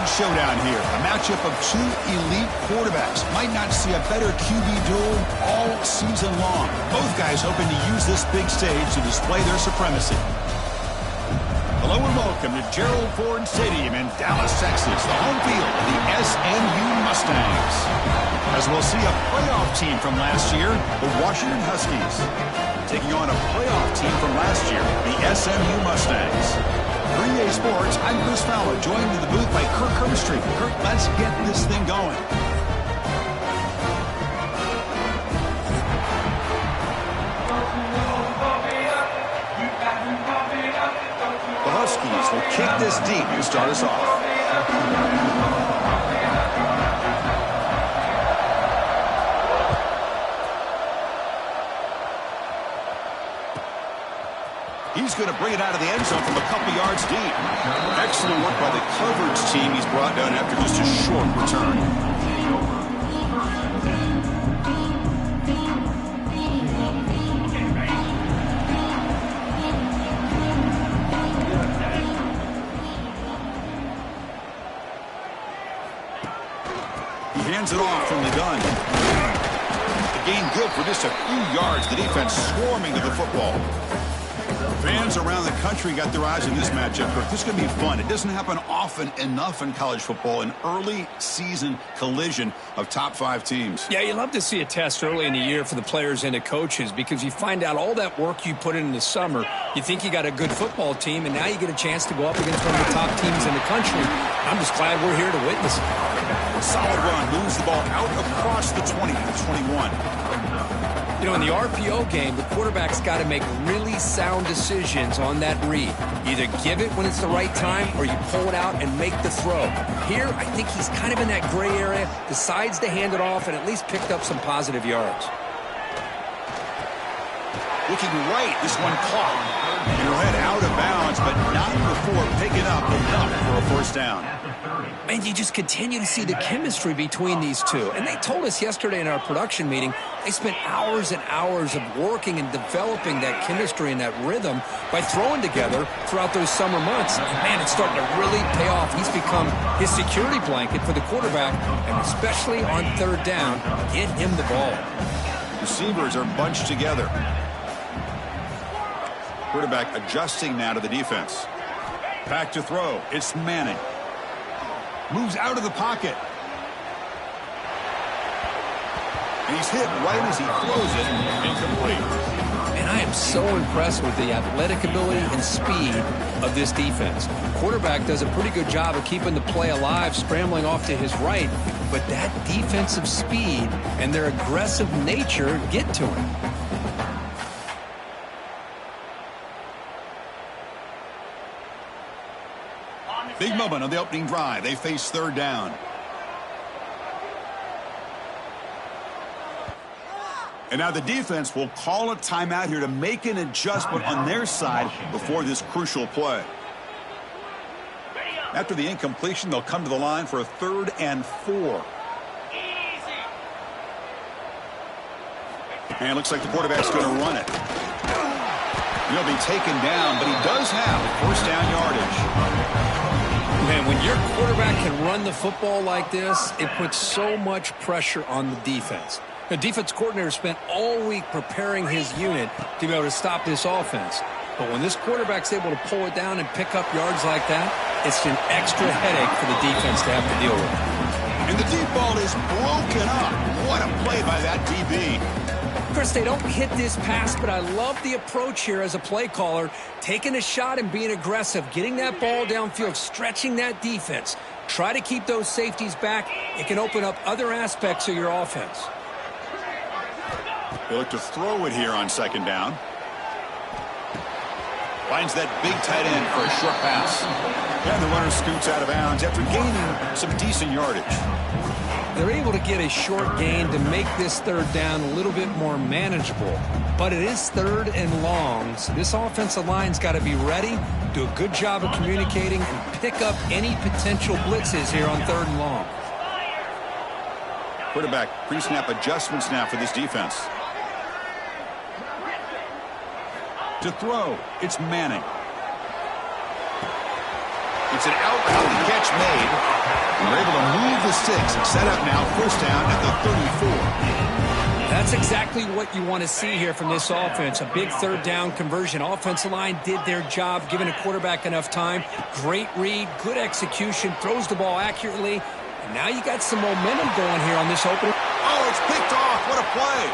big showdown here. A matchup of two elite quarterbacks. Might not see a better QB duel all season long. Both guys hoping to use this big stage to display their supremacy. Hello and welcome to Gerald Ford Stadium in Dallas, Texas, the home field of the SMU Mustangs. As we'll see a playoff team from last year, the Washington Huskies, taking on a playoff team from last year, the SMU Mustangs. For EA Sports, I'm Chris Fowler, joined in the booth by Kirk Herbstreit. Kirk, let's get this thing going. The Huskies will kick this deep to start us off. He's going to bring it out of the end zone from a couple yards deep. Excellent work by the coverage team he's brought down after just a short return. He hands it off from the gun. The gain good for just a few yards. The defense swarming to the football. Fans around the country got their eyes on this matchup. This is going to be fun. It doesn't happen often enough in college football, an early season collision of top 5 teams. Yeah, you love to see a test early in the year for the players and the coaches because you find out all that work you put in the summer. You think you got a good football team, and now you get a chance to go up against one of the top teams in the country. I'm just glad we're here to witness it. Solid run. Moves the ball out across the 20 to the 21. You know, in the RPO game, the quarterback's got to make really sound decisions on that read. Either give it when it's the right time or you pull it out and make the throw. Here, I think he's kind of in that gray area, decides to hand it off and at least picked up some positive yards. Looking right, this one caught. It'll head out of bounds, but not before picking up enough for a first down. And you just continue to see the chemistry between these two. And they told us yesterday in our production meeting, they spent hours and hours of working and developing that chemistry and that rhythm by throwing together throughout those summer months. And man, it's starting to really pay off. He's become his security blanket for the quarterback, and especially on third down, get him the ball. Receivers are bunched together. Quarterback adjusting now to the defense. Back to throw. It's Manning. Moves out of the pocket. And he's hit right as he throws it. Incomplete. And I am so impressed with the athletic ability and speed of this defense. Quarterback does a pretty good job of keeping the play alive, scrambling off to his right. But that defensive speed and their aggressive nature get to him. Big moment on the opening drive. They face third down. And now the defense will call a timeout here to make an adjustment on their side before this crucial play. After the incompletion, they'll come to the line for a 3rd and 4. And it looks like the quarterback's going to run it. He'll be taken down, but he does have first down yardage. Man, when your quarterback can run the football like this, it puts so much pressure on the defense. The defense coordinator spent all week preparing his unit to be able to stop this offense. But when this quarterback's able to pull it down and pick up yards like that, it's an extra headache for the defense to have to deal with. And the deep ball is broken up. What a play by that DB. Chris, they don't hit this pass, but I love the approach here as a play caller, taking a shot and being aggressive, getting that ball downfield, stretching that defense. Try to keep those safeties back. It can open up other aspects of your offense. They look to throw it here on 2nd down. Finds that big tight end for a short pass. And the runner scoots out of bounds after gaining some decent yardage. They're able to get a short gain to make this 3rd down a little bit more manageable. But it is 3rd and long, so this offensive line's got to be ready, do a good job of communicating, and pick up any potential blitzes here on 3rd and long. Quarterback pre-snap adjustments now for this defense. To throw, it's Manning. It's an out-of-the catch made. And they're able to move the sticks. Set up now, first down at the 34. That's exactly what you want to see here from this offense. A big third down conversion. Offensive line did their job, giving a quarterback enough time. Great read, good execution, throws the ball accurately. And now you got some momentum going here on this opening. Oh, it's picked off. What a play.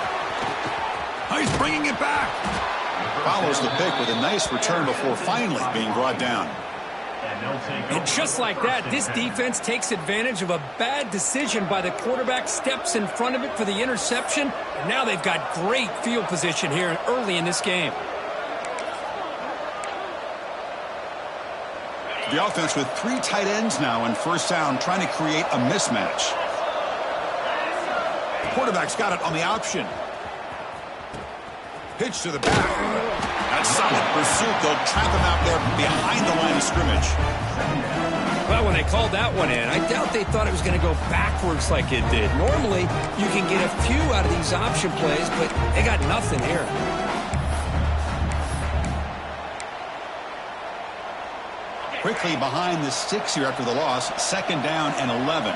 Oh, he's bringing it back. Follows the pick with a nice return before finally being brought down. And just like that, this defense takes advantage of a bad decision by the quarterback, steps in front of it for the interception, and now they've got great field position here early in this game. The offense with 3 tight ends now in first down, trying to create a mismatch. The quarterback's got it on the option. Pitch to the back. That's solid pursuit. They'll trap him out there behind the line of scrimmage. Well, when they called that one in, I doubt they thought it was going to go backwards like it did. Normally, you can get a few out of these option plays, but they got nothing here. Quickly behind the sticks here after the loss. Second down and 11.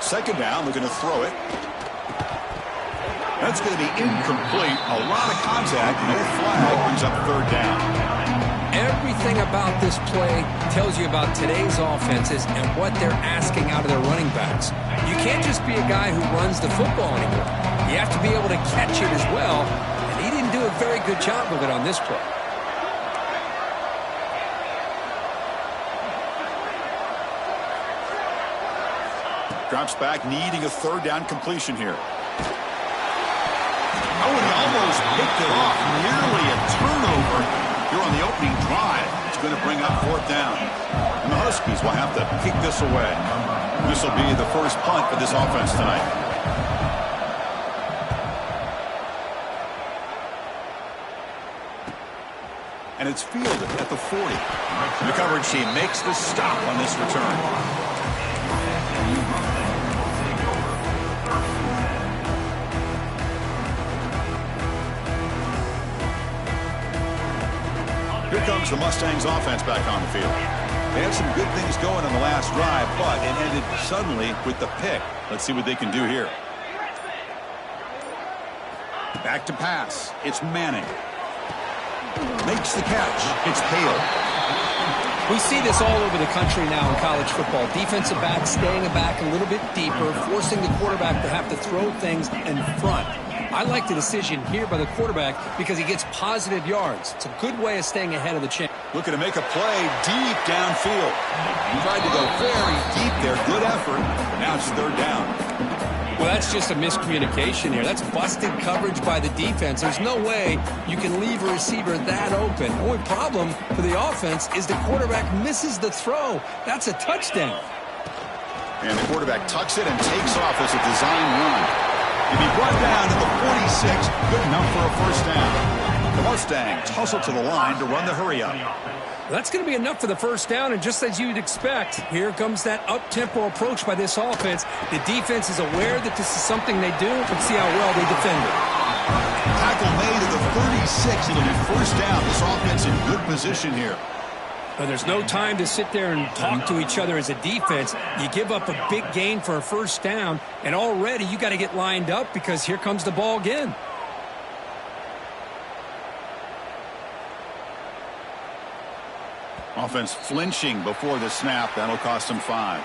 Second down, looking to throw it. That's going to be incomplete. A lot of contact. No flag brings up third down. Everything about this play tells you about today's offenses and what they're asking out of their running backs. You can't just be a guy who runs the football anymore. You have to be able to catch it as well, and he didn't do a very good job of it on this play. Drops back, needing a third down completion here. Oh, and he almost picked it off. Nearly a turnover here on the opening drive. It's going to bring up fourth down. And the Huskies will have to kick this away. This will be the first punt for this offense tonight. And it's fielded at the 40. The coverage team makes the stop on this return. Here comes the Mustangs offense back on the field. They had some good things going on the last drive, but it ended suddenly with the pick. Let's see what they can do here. Back to pass. It's Manning. Makes the catch. It's Hale. We see this all over the country now in college football. Defensive backs staying back a little bit deeper, forcing the quarterback to have to throw things in front. I like the decision here by the quarterback because he gets positive yards. It's a good way of staying ahead of the chain. Looking to make a play deep downfield. He tried to go very deep there. Good effort. Now it's third down. Well, that's just a miscommunication here. That's busted coverage by the defense. There's no way you can leave a receiver that open. The only problem for the offense is the quarterback misses the throw. That's a touchdown. And the quarterback tucks it and takes off as a design run. He'll be brought down to the 46. Good enough for a first down. The Mustangs hustle to the line to run the hurry-up. That's going to be enough for the first down, and just as you'd expect, here comes that up-tempo approach by this offense. The defense is aware that this is something they do. Let's see how well they defend it. Tackle made at the 36. It'll be first down. This offense in good position here. But there's no time to sit there and talk to each other as a defense. You give up a big gain for a first down, and already you got to get lined up because here comes the ball again. Offense flinching before the snap. That'll cost him 5.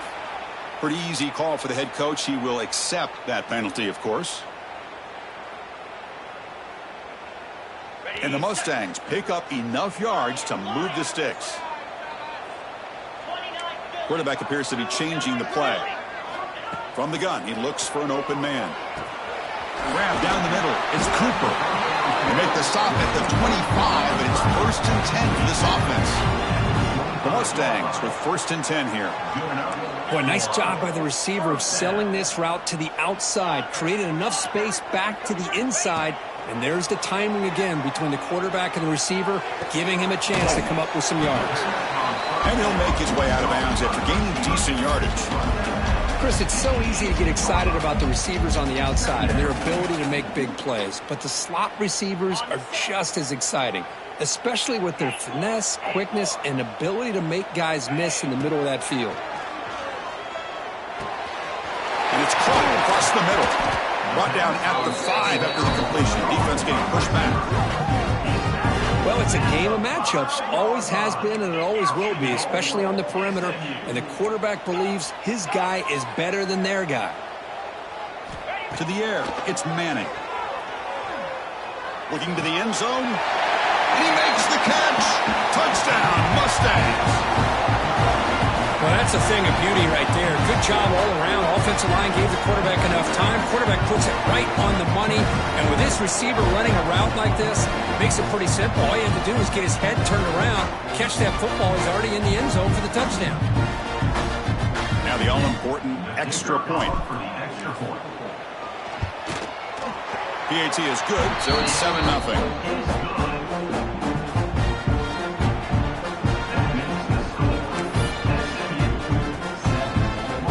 Pretty easy call for the head coach. He will accept that penalty, of course. And the Mustangs pick up enough yards to move the sticks. Quarterback appears to be changing the play. From the gun, he looks for an open man. Grab down the middle. It's Cooper. They make the stop at the 25, but it's first and 10 for this offense. The Mustangs with first and 10 here. Boy, nice job by the receiver of selling this route to the outside. Created enough space back to the inside. And there's the timing again between the quarterback and the receiver, giving him a chance to come up with some yards. And he'll make his way out of bounds after gaining decent yardage. Chris, it's so easy to get excited about the receivers on the outside and their ability to make big plays, but the slot receivers are just as exciting, especially with their finesse, quickness, and ability to make guys miss in the middle of that field. And it's caught across the middle. Brought down at the 5 after the completion. Defense getting pushed back. Well, it's a game of matchups. Always has been and it always will be, especially on the perimeter. And the quarterback believes his guy is better than their guy. To the air, it's Manning. Looking to the end zone. And he makes the catch. Touchdown, Mustangs. Well, that's a thing of beauty right there. Good job all around. Offensive line gave the quarterback enough time. Quarterback puts it right on the money. And with this receiver running a route like this, makes it pretty simple. All you have to do is get his head turned around, catch that football. He's already in the end zone for the touchdown. Now the all-important extra point. PAT is good, so it's 7-0.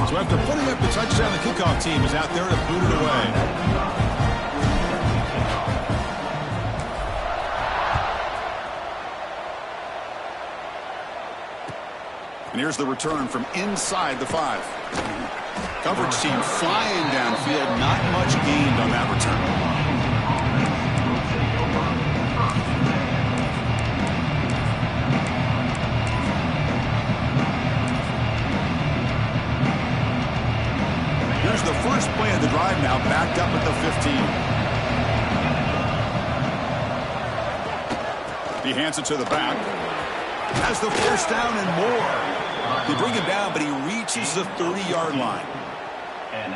So after putting up the touchdown, the kickoff team is out there to boot it away. And here's the return from inside the 5. Coverage team flying downfield. Not much gained on that return. Here's the first play of the drive now, backed up at the 15. He hands it to the back. Has the first down and more. They bring him down, but he reaches the 30-yard line.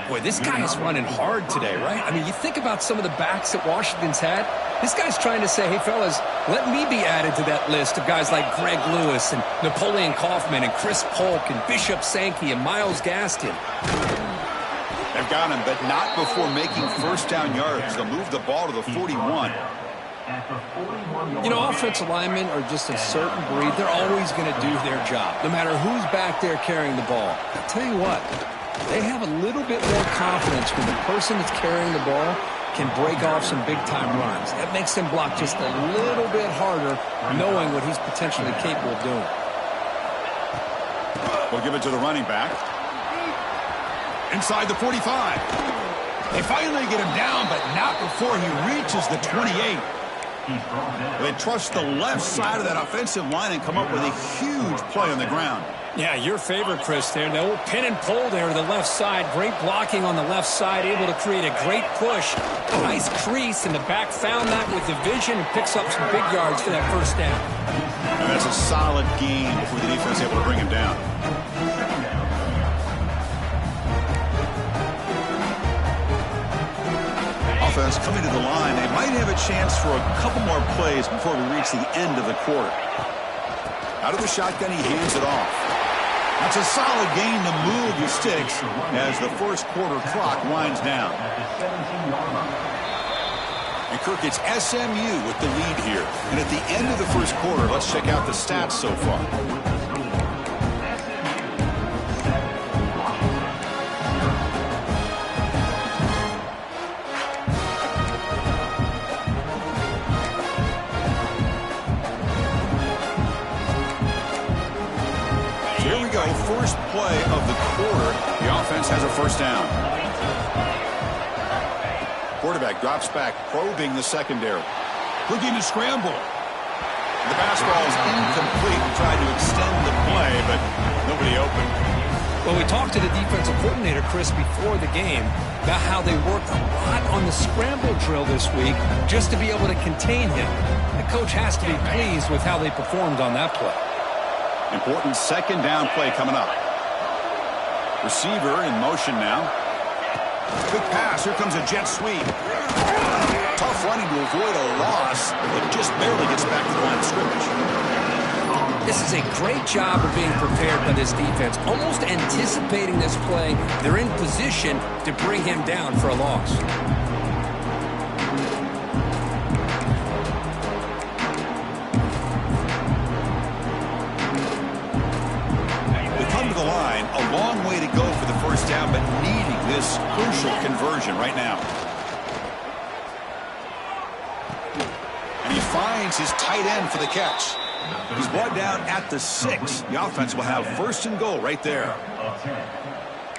Boy, this guy is running hard today, right? I mean, you think about some of the backs that Washington's had. This guy's trying to say, hey, fellas, let me be added to that list of guys like Greg Lewis and Napoleon Kaufman and Chris Polk and Bishop Sankey and Myles Gaskin. They've got him, but not before making first down yards. They'll move the ball to the 41. You know, offensive linemen are just a certain breed. They're always going to do their job, no matter who's back there carrying the ball. I'll tell you what, they have a little bit more confidence when the person that's carrying the ball can break off some big-time runs. That makes them block just a little bit harder, knowing what he's potentially capable of doing. We'll give it to the running back. Inside the 45. They finally get him down, but not before he reaches the 28. They trust the left side of that offensive line and come up with a huge play on the ground. Yeah, your favorite, Chris, there. The old pin and pull there to the left side. Great blocking on the left side, able to create a great push. Nice crease, and the back found that with the vision and picks up some big yards for that first down. And that's a solid gain before the defense able to bring him down. Offense coming to the line. They might have a chance for a couple more plays before we reach the end of the quarter. Out of the shotgun, he hands it off. That's a solid gain to move your sticks as the first quarter clock winds down. And Kirk, it's SMU with the lead here. And at the end of the first quarter, let's check out the stats so far. First play of the quarter, the offense has a first down. Quarterback drops back, probing the secondary. Looking to scramble. The pass ball is incomplete. We tried to extend the play, but nobody open. Well, we talked to the defensive coordinator, Chris, before the game about how they worked a lot on the scramble drill this week just to be able to contain him. The coach has to be pleased with how they performed on that play. Important second down play coming up. Receiver in motion now. Quick pass. Here comes a jet sweep. Tough running to avoid a loss, but just barely gets back to the line of scrimmage. This is a great job of being prepared by this defense. Almost anticipating this play, they're in position to bring him down for a loss. A long way to go for the first down, but this crucial conversion right now. And he finds his tight end for the catch. He's brought down at the 6. The offense will have first and goal right there.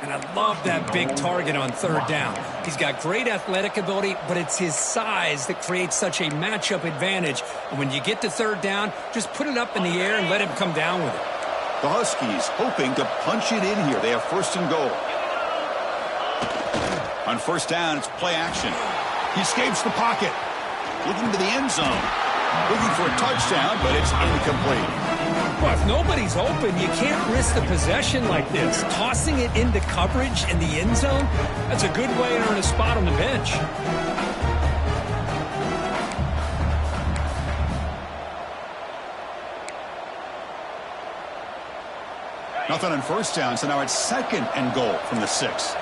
And I love that big target on third down. He's got great athletic ability, but it's his size that creates such a matchup advantage. And when you get to third down, just put it up in the air and let him come down with it. The Huskies hoping to punch it in here. They have first and goal. On first down, it's play action. He escapes the pocket. Looking to the end zone. Looking for a touchdown, but it's incomplete. Well, if nobody's open, you can't risk the possession like this. Tossing it into coverage in the end zone, that's a good way to earn a spot on the bench. Nothing on first down, so now it's second and goal from the 6.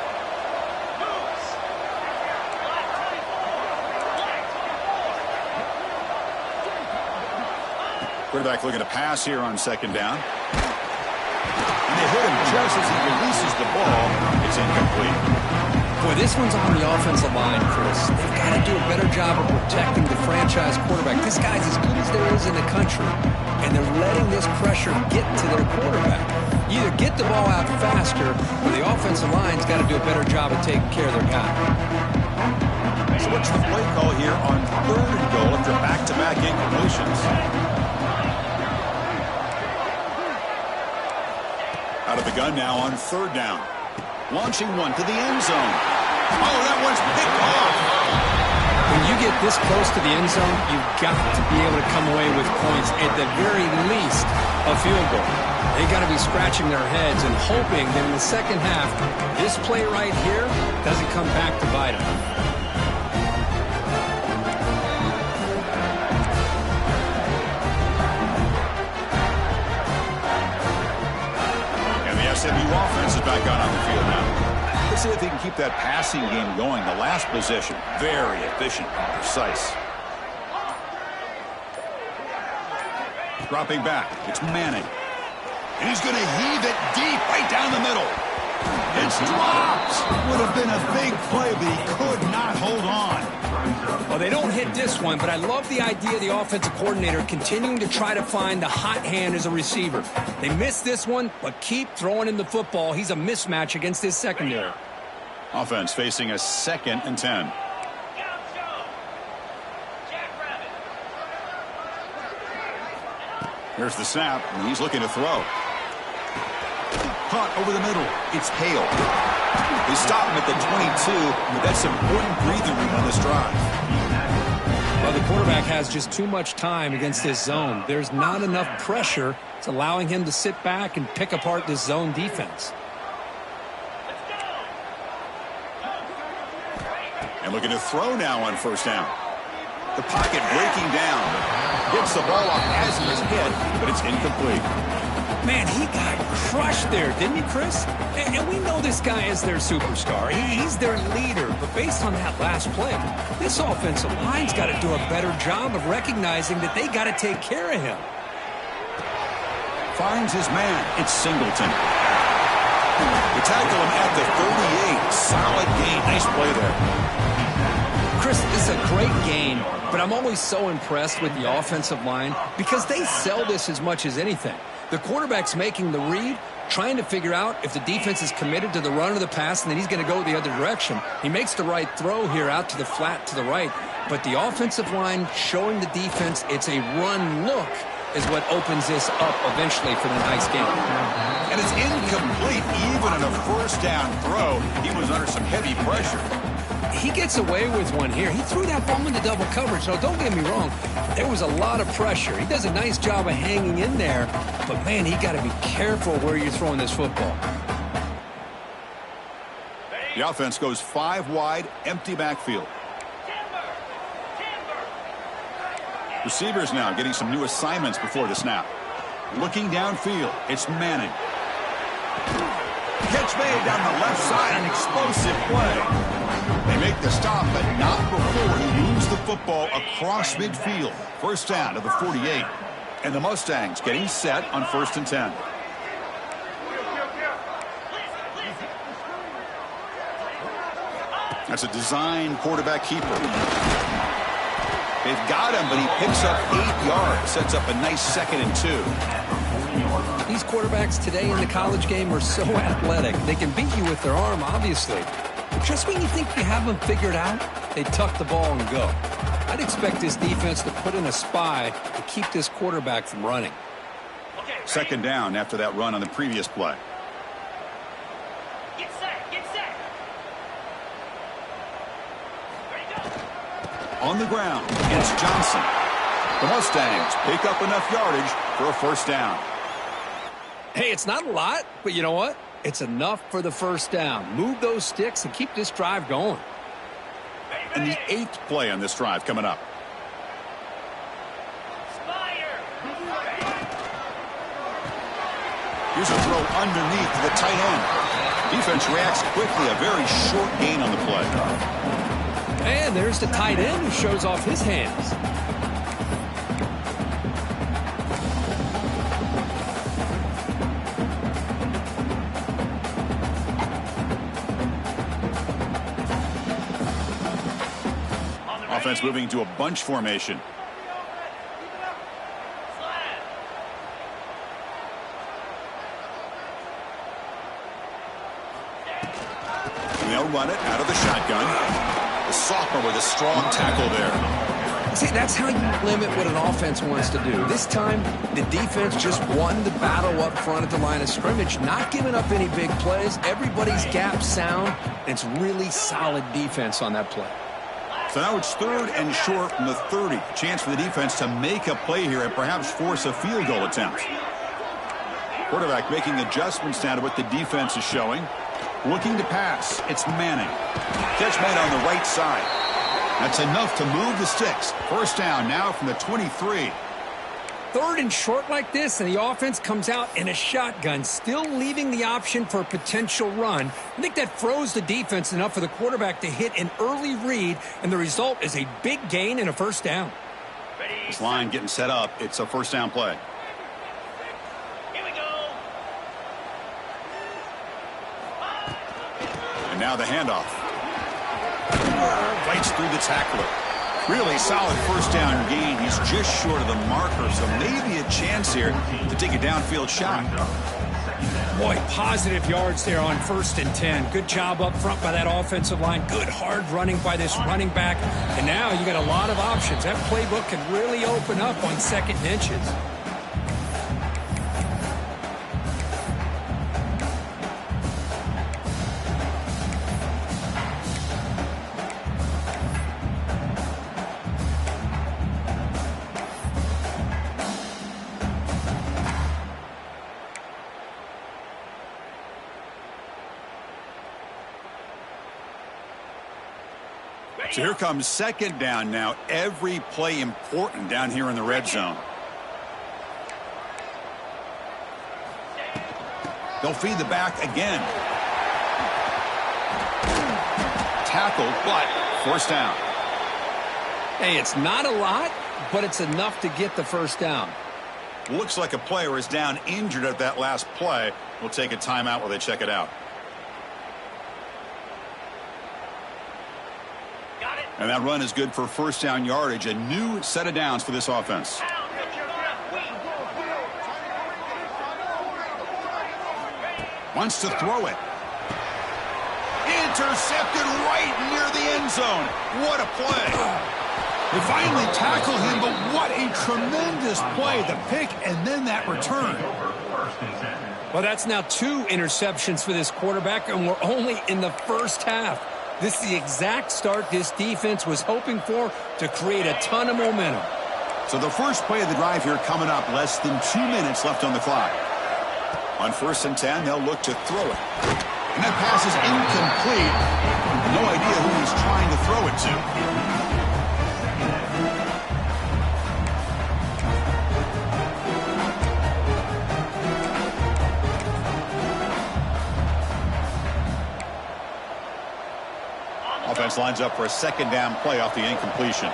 Quarterback looking to pass here on second down. And they hit him just as he releases the ball. It's incomplete. Boy, this one's on the offensive line, Chris. They've got to do a better job of protecting the franchise quarterback. This guy's as good as there is in the country, and they're letting this pressure get to their quarterback. You either get the ball out faster, or the offensive line's got to do a better job of taking care of their guy. So what's the play call here on third and goal after back-to-back incompletions? Out of the gun now on third down. Launching one to the end zone. Oh, that one's picked off. When you get this close to the end zone, you've got to be able to come away with points, at the very least a field goal. They got to be scratching their heads and hoping that in the second half, this play right here doesn't come back to bite them. SMU offense is back on the field now. Let's see if they can keep that passing game going. The last possession, very efficient and precise. Dropping back, it's Manning. And he's going to heave it deep right down the middle. It's dropped. Would have been a big play, but he could not hold on. Well, they don't hit this one, but I love the idea of the offensive coordinator continuing to try to find the hot hand as a receiver. They missed this one, but keep throwing him the football. He's a mismatch against his secondary. Offense facing a 2nd and 10. Here's the snap, and he's looking to throw. Caught over the middle. It's Hale. They stop him at the 22, but that's important breathing room on this drive. Well, the quarterback has just too much time against this zone. There's not enough pressure. It's allowing him to sit back and pick apart this zone defense. And looking to throw now on first down. The pocket breaking down. Gets the ball off as he is hit, but it's incomplete. Man, he got crushed there, didn't he, Chris? And we know this guy is their superstar. He's their leader. But based on that last play, this offensive line's got to do a better job of recognizing that they got to take care of him. Finds his man. It's Singleton. They tackle him at the 38. Solid gain. Nice play there. Chris, this is a great game, but I'm always so impressed with the offensive line because they sell this as much as anything. The quarterback's making the read, trying to figure out if the defense is committed to the run or the pass, and then he's going to go the other direction. He makes the right throw here out to the flat to the right, but the offensive line showing the defense it's a run look is what opens this up eventually for the nice game. And it's incomplete even on a first down throw. He was under some heavy pressure. He gets away with one here. He threw that ball into double coverage. Now, don't get me wrong. There was a lot of pressure. He does a nice job of hanging in there. But, man, he got to be careful where you're throwing this football. The offense goes 5 wide, empty backfield. Receivers now getting some new assignments before the snap. Looking downfield, it's Manning. Catch made down the left side, an explosive play. They make the stop, but not before he moves the football across midfield. First down to the 48. And the Mustangs getting set on 1st and 10. That's a design quarterback keeper. They've got him, but he picks up 8 yards. Sets up a nice 2nd and 2. These quarterbacks today in the college game are so athletic. They can beat you with their arm, obviously. But just when you think you have them figured out, they tuck the ball and go. I'd expect this defense to put in a spy to keep this quarterback from running. 2nd down after that run on the previous play. Get set, get set. Ready, go. On the ground, it's Johnson. The Mustangs pick up enough yardage for a 1st down. Hey, it's not a lot, but you know what? It's enough for the 1st down. Move those sticks and keep this drive going. And the 8th play on this drive coming up. Here's a throw underneath to the tight end. Defense reacts quickly. A very short gain on the play. And there's the tight end who shows off his hands. Offense moving to a bunch formation. They'll run it out of the shotgun. The sophomore with a strong tackle there. See, that's how you limit what an offense wants to do. This time, the defense just won the battle up front at the line of scrimmage, not giving up any big plays. Everybody's gap sound, and it's really solid defense on that play. So now it's 3rd and short from the 30. Chance for the defense to make a play here and perhaps force a field goal attempt. Quarterback making adjustments now to what the defense is showing. Looking to pass. It's Manning. Catch made on the right side. That's enough to move the sticks. 1st down now from the 23. 3rd and short like this, and the offense comes out in a shotgun, still leaving the option for a potential run. I think that froze the defense enough for the quarterback to hit an early read, and the result is a big gain and a 1st down. This line getting set up. It's a 1st down play. Here we go. And now the handoff. Fights through the tackler. Really solid 1st down gain. He's just short of the marker, so maybe a chance here to take a downfield shot. Boy, positive yards there on 1st and 10. Good job up front by that offensive line. Good hard running by this running back. And now you got a lot of options. That playbook can really open up on 2nd and inches. So here comes 2nd down now. Every play important down here in the red zone. They'll feed the back again. Tackled, but 1st down. Hey, it's not a lot, but it's enough to get the 1st down. Looks like a player is down injured at that last play. We'll take a timeout while they check it out. And that run is good for 1st down yardage. A new set of downs for this offense. Wants to throw it. Intercepted right near the end zone. What a play. They finally tackle him, but what a tremendous play. The pick and then that return. Well, that's now 2 interceptions for this quarterback, and we're only in the 1st half. This is the exact start this defense was hoping for to create a ton of momentum. So the first play of the drive here coming up, less than 2 minutes left on the clock. On 1st and 10, they'll look to throw it. And that pass is incomplete. No idea who he's trying to throw it to. Offense lines up for a 2nd down play off the incompletion.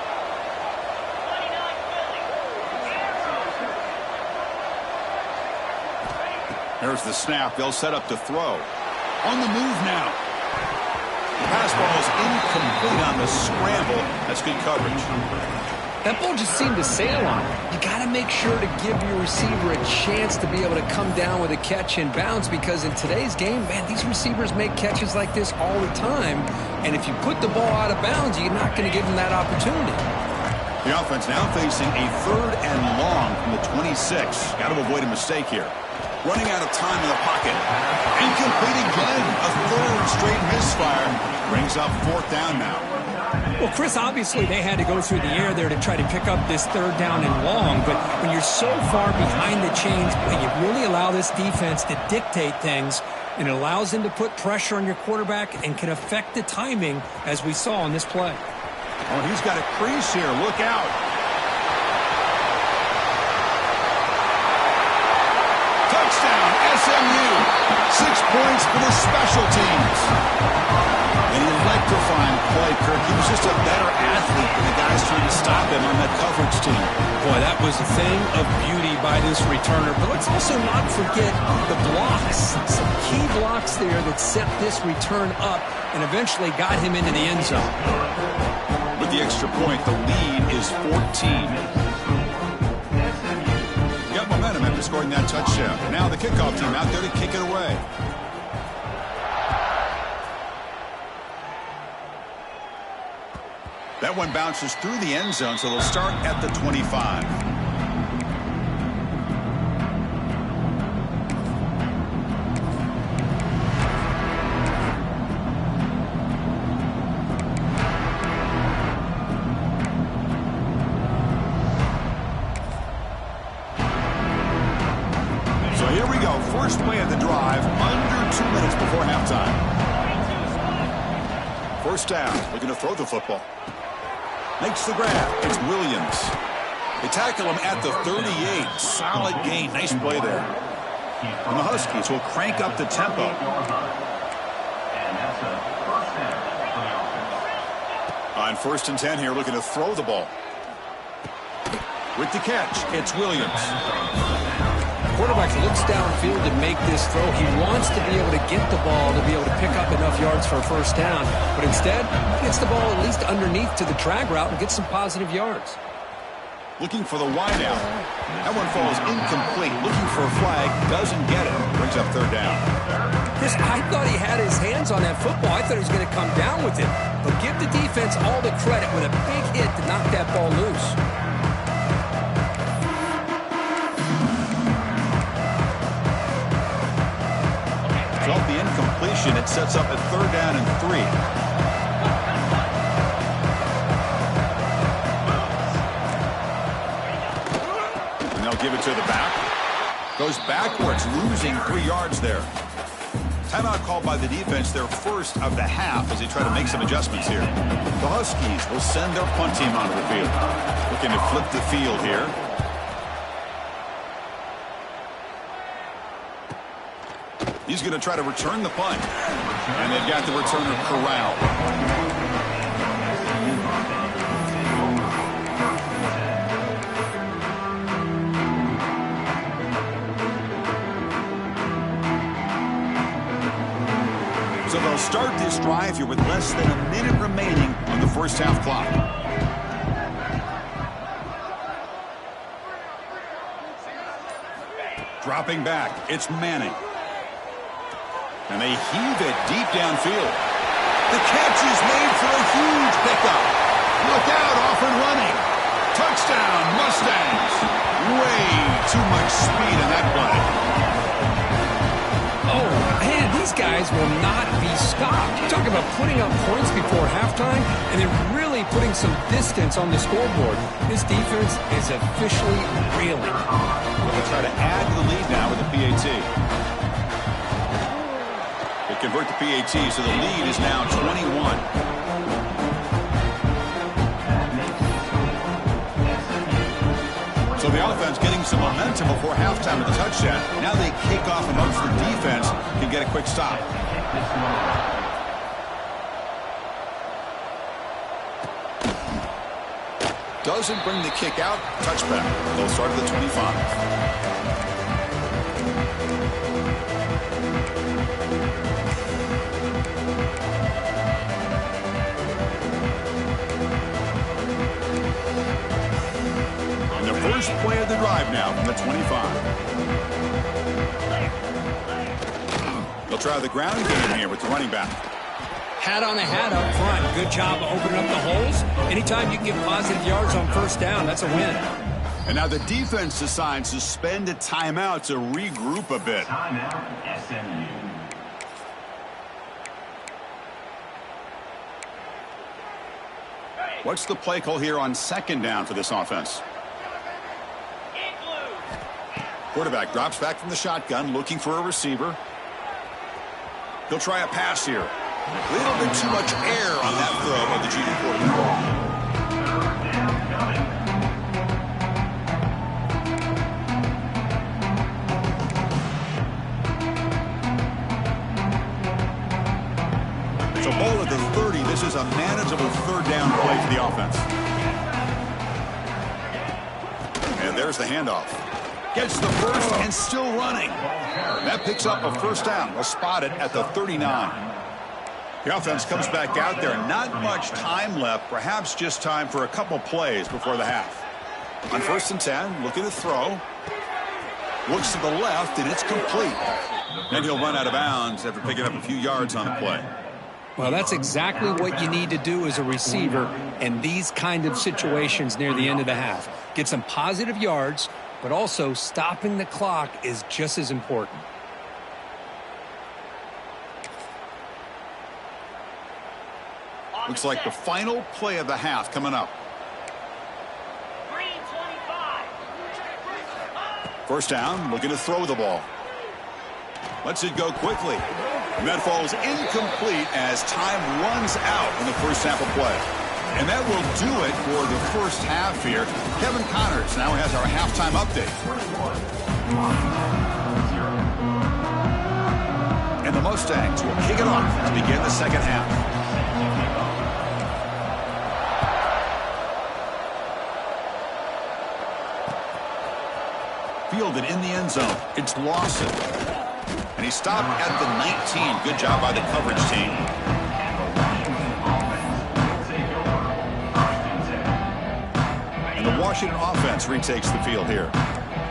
There's the snap. They'll set up to throw. On the move now. Pass ball is incomplete on the scramble. That's good coverage. That ball just seemed to sail on him. You got to make sure to give your receiver a chance to be able to come down with a catch and bounce, because in today's game, man, these receivers make catches like this all the time. And if you put the ball out of bounds, you're not going to give them that opportunity. The offense now facing a 3rd and long from the 26. Got to avoid a mistake here. Running out of time in the pocket. Incomplete again. A 3rd straight misfire. Brings up 4th down now. Well, Chris, obviously they had to go through the air there to try to pick up this 3rd down and long, but when you're so far behind the chains, you really allow this defense to dictate things, and it allows them to put pressure on your quarterback and can affect the timing, as we saw on this play. Oh, he's got a crease here. Look out. Touchdown, SMU. 6 points for the special teams. An electrifying play, Kirk. He was just a better athlete than the guys trying to stop him on that coverage team. Boy, that was a thing of beauty by this returner. But let's also not forget the blocks. Some key blocks there that set this return up and eventually got him into the end zone. With the extra point, the lead is 14. Got momentum after scoring that touchdown. Now the kickoff team out there to kick it away. That one bounces through the end zone, so they'll start at the 25. So here we go. First play of the drive, under 2 minutes before halftime. First down, looking to throw the football. Makes the grab. It's Williams. They tackle him at the 38. Solid gain. Nice play there. And the Huskies will crank up the tempo. On 1st and 10 here, looking to throw the ball. With the catch, it's Williams. Quarterback looks downfield to make this throw. He wants to be able to get the ball to be able to pick up enough yards for a first down. But instead, he gets the ball at least underneath to the drag route and gets some positive yards. Looking for the wideout. That one falls incomplete. Looking for a flag. Doesn't get it. Brings up 3rd down. I thought he had his hands on that football. I thought he was going to come down with it. But give the defense all the credit with a big hit to knock that ball loose. Off the incompletion, it sets up a 3rd down and 3. And they'll give it to the back. Goes backwards, losing 3 yards there. Timeout called by the defense, their first of the half, as they try to make some adjustments here. The Huskies will send their punt team onto the field. Looking to flip the field here. He's going to try to return the punt. And they've got the returner corralled. So they'll start this drive here with less than a minute remaining on the first half clock. Dropping back, it's Manning. And they heave it deep downfield. The catch is made for a huge pickup. Look out, off and running. Touchdown, Mustangs. Way too much speed on that play. Oh, man, these guys will not be stopped. You talk about putting up points before halftime and then really putting some distance on the scoreboard. This defense is officially reeling. They'll try to add to the lead now with the PAT. Convert the PAT, so the lead is now 21. So the offense getting some momentum before halftime with the touchdown. Now they kick off and hopes the defense can get a quick stop. Doesn't bring the kick out. Touchback. They'll start at the 25. first play of the drive now from the 25. They'll try the ground game here with the running back. Hat on a hat up front. Good job opening up the holes. Anytime you can get positive yards on first down, that's a win. And now the defense decides to spend a timeout to regroup a bit. Timeout, SMU. What's the play call here on second down for this offense? Quarterback drops back from the shotgun, looking for a receiver. He'll try a pass here. A little bit too much air on that throw of the junior quarterback. It's a ball at the 30. This is a manageable third down play for the offense. And there's the handoff. Gets the first and still running. That picks up a first down. We'll spot it at the 39. The offense comes back out there. Not much time left. Perhaps just time for a couple plays before the half. On 1st and 10, looking to throw. Looks to the left, and it's complete. And he'll run out of bounds after picking up a few yards on the play. Well, that's exactly what you need to do as a receiver in these kind of situations near the end of the half. Get some positive yards, but also stopping the clock is just as important. Looks like the final play of the half coming up. First down, looking to throw the ball. Lets it go quickly. And that falls incomplete as time runs out in the first half of play. And that will do it for the first half here. Kevin Connors now has our halftime update. And the Mustangs will kick it off to begin the second half. Fielded in the end zone. It's Lawson. And he stopped at the 19. Good job by the coverage team. And the Washington offense retakes the field here.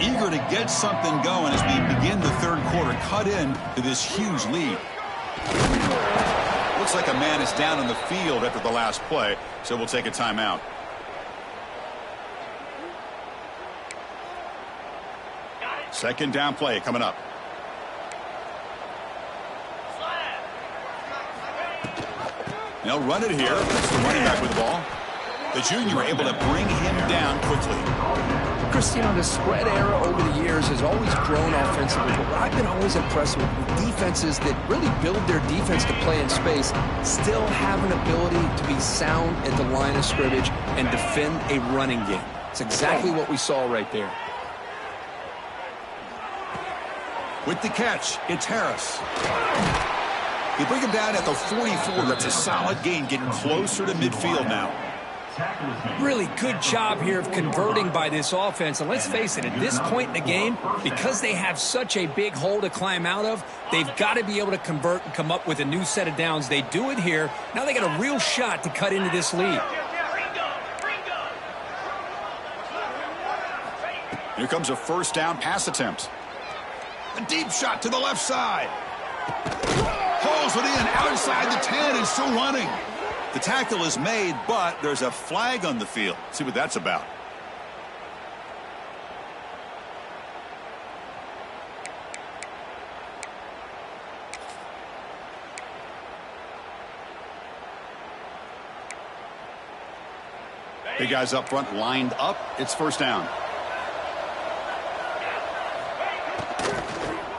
Eager to get something going as we begin the third quarter. Cut in to this huge lead. Looks like a man is down on the field after the last play, so we'll take a timeout. Second down play coming up. They'll run it here. That's the running back with the ball. The junior able to bring him down quickly. Chris, you know, the spread era over the years has always grown offensively, but I've been always impressed with defenses that really build their defense to play in space, still have an ability to be sound at the line of scrimmage and defend a running game. It's exactly what we saw right there. With the catch, it's Harris. They bring him down at the 44. That's a solid gain, getting closer to midfield now. Really good job here of converting by this offense. And let's face it, at this point in the game, because they have such a big hole to climb out of, they've got to be able to convert and come up with a new set of downs. They do it here. Now they got a real shot to cut into this lead. Here comes a first down pass attempt. A deep shot to the left side. Pulls it in outside the 10 and still running. The tackle is made, but there's a flag on the field. See what that's about. Big guys up front lined up. It's first down.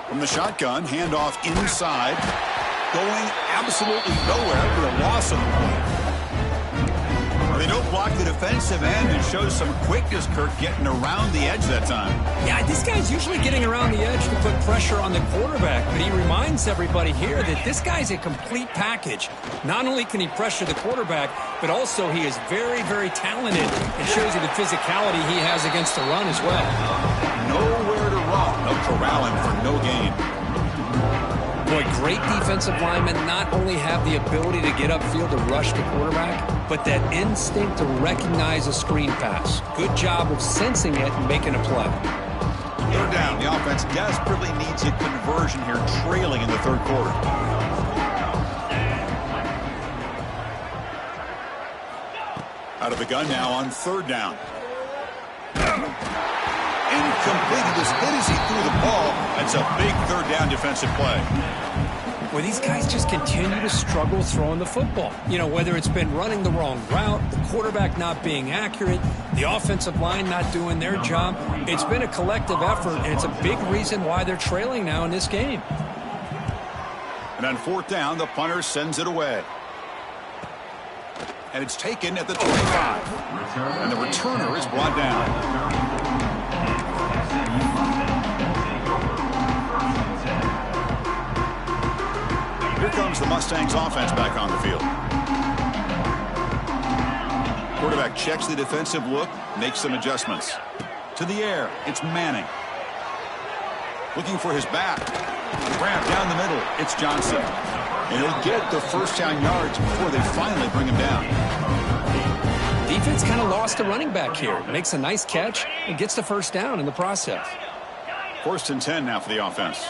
From the shotgun, handoff inside. Going absolutely nowhere for a loss of the play. They don't block the defensive end and show some quickness, Kirk, getting around the edge that time. Yeah, this guy's usually getting around the edge to put pressure on the quarterback, but he reminds everybody here that this guy's a complete package. Not only can he pressure the quarterback, but also he is very, very talented and shows you the physicality he has against the run as well. Nowhere to run. They'll corral him for no gain. Boy, great defensive linemen not only have the ability to get upfield to rush the quarterback, but that instinct to recognize a screen pass. Good job of sensing it and making a play. Third down. The offense desperately needs a conversion here, trailing in the third quarter. Out of the gun now on third down. Incomplete. He was hit as he threw the ball. That's a big third down defensive play. Well, these guys just continue to struggle throwing the football. You know, whether it's been running the wrong route, the quarterback not being accurate, the offensive line not doing their job. It's been a collective effort, and it's a big reason why they're trailing now in this game. And on fourth down, the punter sends it away. And it's taken at the 25. And the returner is brought down. Here comes the Mustangs offense back on the field. Quarterback checks the defensive look, makes some adjustments. To the air, it's Manning. Looking for his back. Ramp down the middle, it's Johnson. And he'll get the first down yards before they finally bring him down. Defense kind of lost a running back here. Makes a nice catch and gets the first down in the process. 1st and 10 now for the offense.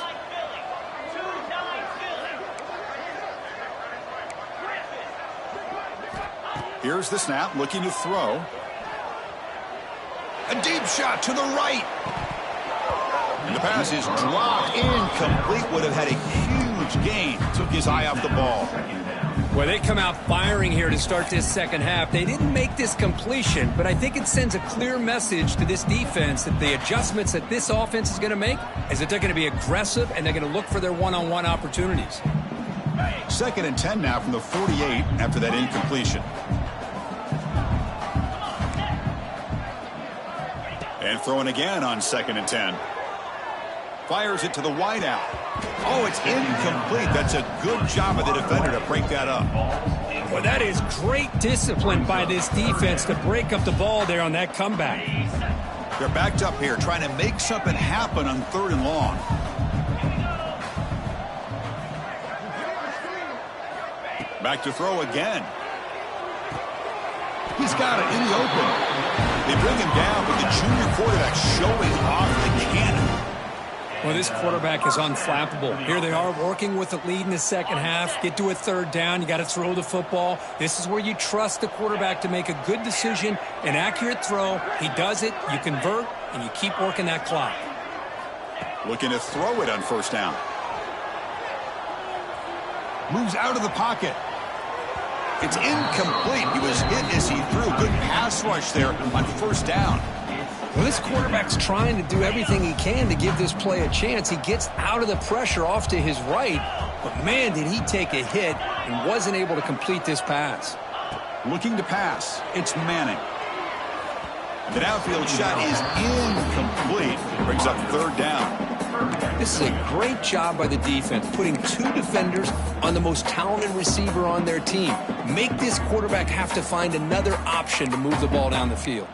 Here's the snap, looking to throw. A deep shot to the right. And the pass is dropped, incomplete. Would have had a huge gain. Took his eye off the ball. Well, they come out firing here to start this second half. They didn't make this completion, but I think it sends a clear message to this defense that the adjustments that this offense is going to make is that they're going to be aggressive and they're going to look for their one-on-one opportunities. 2nd and 10 now from the 48 after that incompletion. And throwing again on 2nd and 10. Fires it to the wideout. Oh, it's incomplete. That's a good job of the defender to break that up. Well, that is great discipline by this defense to break up the ball there on that comeback. They're backed up here trying to make something happen on 3rd and long. Back to throw again. He's got it in the open. They bring him down, but the junior quarterback showing off the cannon. Well, this quarterback is unflappable. Here they are working with the lead in the second half. Get to a 3rd down. You got to throw the football. This is where you trust the quarterback to make a good decision, an accurate throw. He does it, you convert, and you keep working that clock. Looking to throw it on 1st down. Moves out of the pocket. It's incomplete. He was hit as he threw. Good pass rush there on 1st down. Well, this quarterback's trying to do everything he can to give this play a chance. He gets out of the pressure off to his right, but man, did he take a hit and wasn't able to complete this pass. Looking to pass. It's Manning. The downfield shot is incomplete. Brings up 3rd down. This is a great job by the defense, putting 2 defenders on the most talented receiver on their team. Make this quarterback have to find another option to move the ball down the field.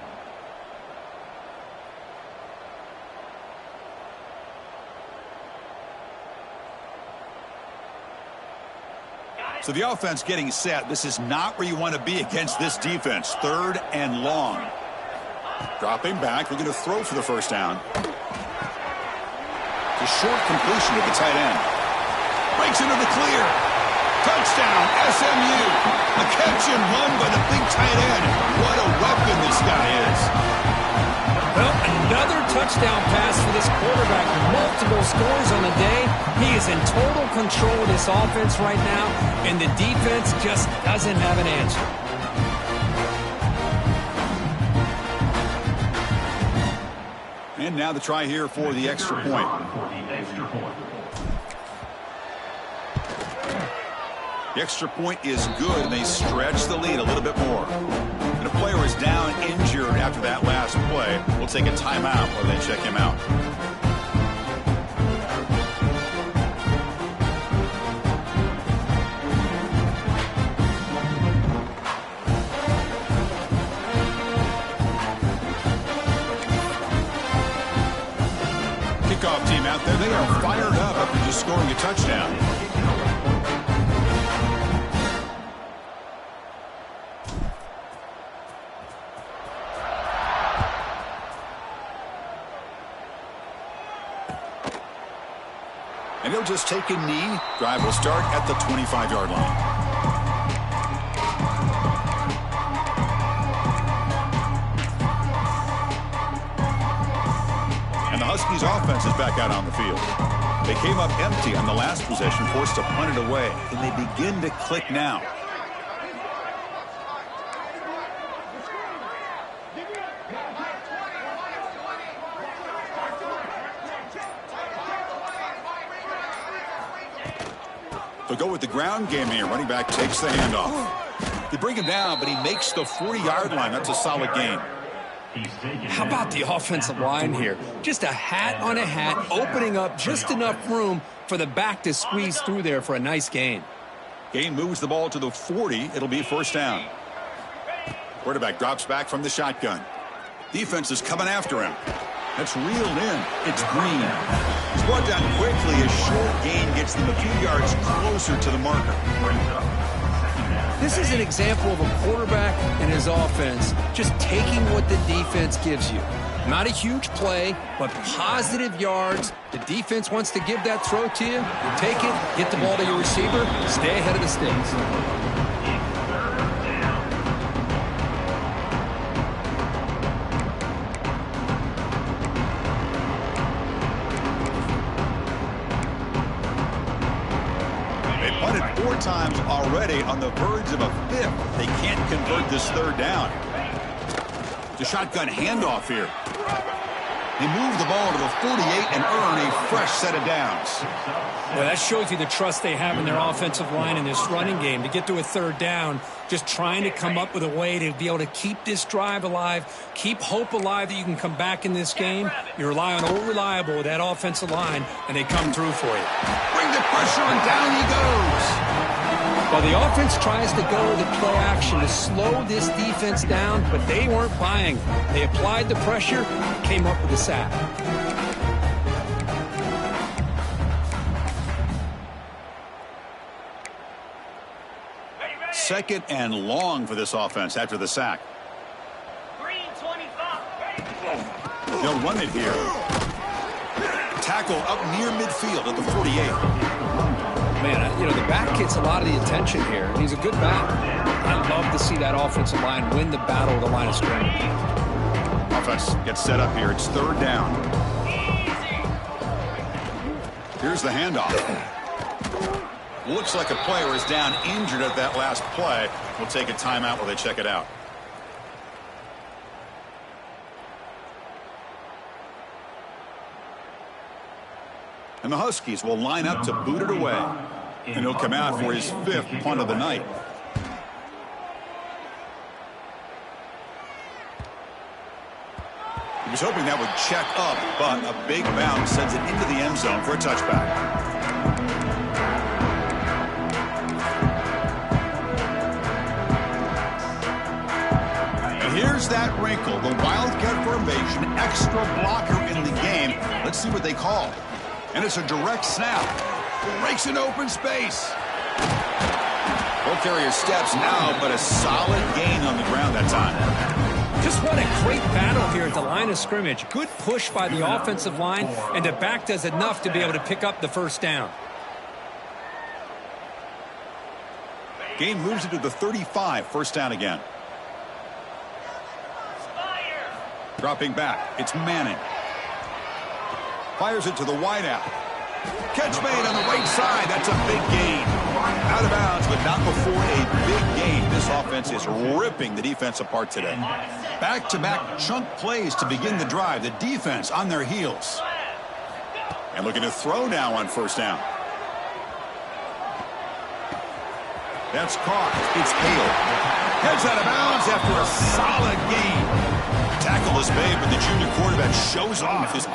So the offense getting set. This is not where you want to be against this defense. 3rd and long. Dropping back, looking to throw for the 1st down. A short completion to the tight end. Breaks into the clear. Touchdown, SMU. A catch and run by the big tight end. What a weapon this guy is. Well, another touchdown pass for this quarterback. Multiple scores on the day. He is in total control of this offense right now, and the defense just doesn't have an answer. And now the try here for the extra point. The extra point is good, and they stretch the lead a little bit more. And a player is down injured after that last play. We'll take a timeout while they check him out. Kickoff team out there. They are fired up after just scoring a touchdown. And he'll just take a knee. Drive will start at the 25-yard line. And the Huskies offense is back out on the field. They came up empty on the last possession, forced to punt it away. And they begin to click now. They'll go with the ground game here. Running back takes the handoff. They bring him down, but he makes the 40-yard line. That's a solid gain. How about the offensive line here? Just a hat on a hat, opening up just enough room for the back to squeeze through there for a nice gain. Gain moves the ball to the 40. It'll be first down. Quarterback drops back from the shotgun. Defense is coming after him. That's reeled in. It's Green. He's brought down quickly. A short gain gets them a few yards closer to the marker. This is an example of a quarterback and his offense just taking what the defense gives you. Not a huge play, but positive yards. The defense wants to give that throw to you. You take it, get the ball to your receiver, stay ahead of the sticks. Times already on the verge of a fifth. They can't convert this third down. The shotgun handoff here. They move the ball to the 48 and earn a fresh set of downs. Well, that shows you the trust they have in their offensive line in this running game. To get to a third down, just trying to come up with a way to be able to keep this drive alive, keep hope alive that you can come back in this game. You rely on old reliable with that offensive line, and they come through for you. Bring the pressure, and down he goes. Well, the offense tries to go to the play action to slow this defense down, but they weren't buying. They applied the pressure, came up with a sack. Second and long for this offense after the sack. Green 25. They'll run it here. Tackle up near midfield at the 48. Man, you know, the back gets a lot of the attention here. He's a good back. I love to see that offensive line win the battle of the line of scrimmage. Offense gets set up here. It's third down. Here's the handoff. Looks like a player is down injured at that last play. We'll take a timeout while they check it out. And the Huskies will line up to boot it away. And he'll come out for his fifth punt of the night. He was hoping that would check up, but a big bounce sends it into the end zone for a touchback. And here's that wrinkle, the Wildcat formation, extra blocker in the game. Let's see what they call. And it's a direct snap. Breaks an open space. Ball carrier steps out, but a solid gain on the ground that time. Just what a great battle here at the line of scrimmage. Good push by the offensive line, and the back does enough to be able to pick up the first down. Gain moves it to the 35, first down again. Dropping back, it's Manning. Fires it to the wideout. Catch made on the right side. That's a big gain. Out of bounds, but not before a big gain. This offense is ripping the defense apart today. Back-to-back chunk plays to begin the drive. The defense on their heels. And looking to throw now on first down. That's caught. It's Hale. Heads out of bounds after a solid gain. Tackle is made, but the junior quarterback shows off his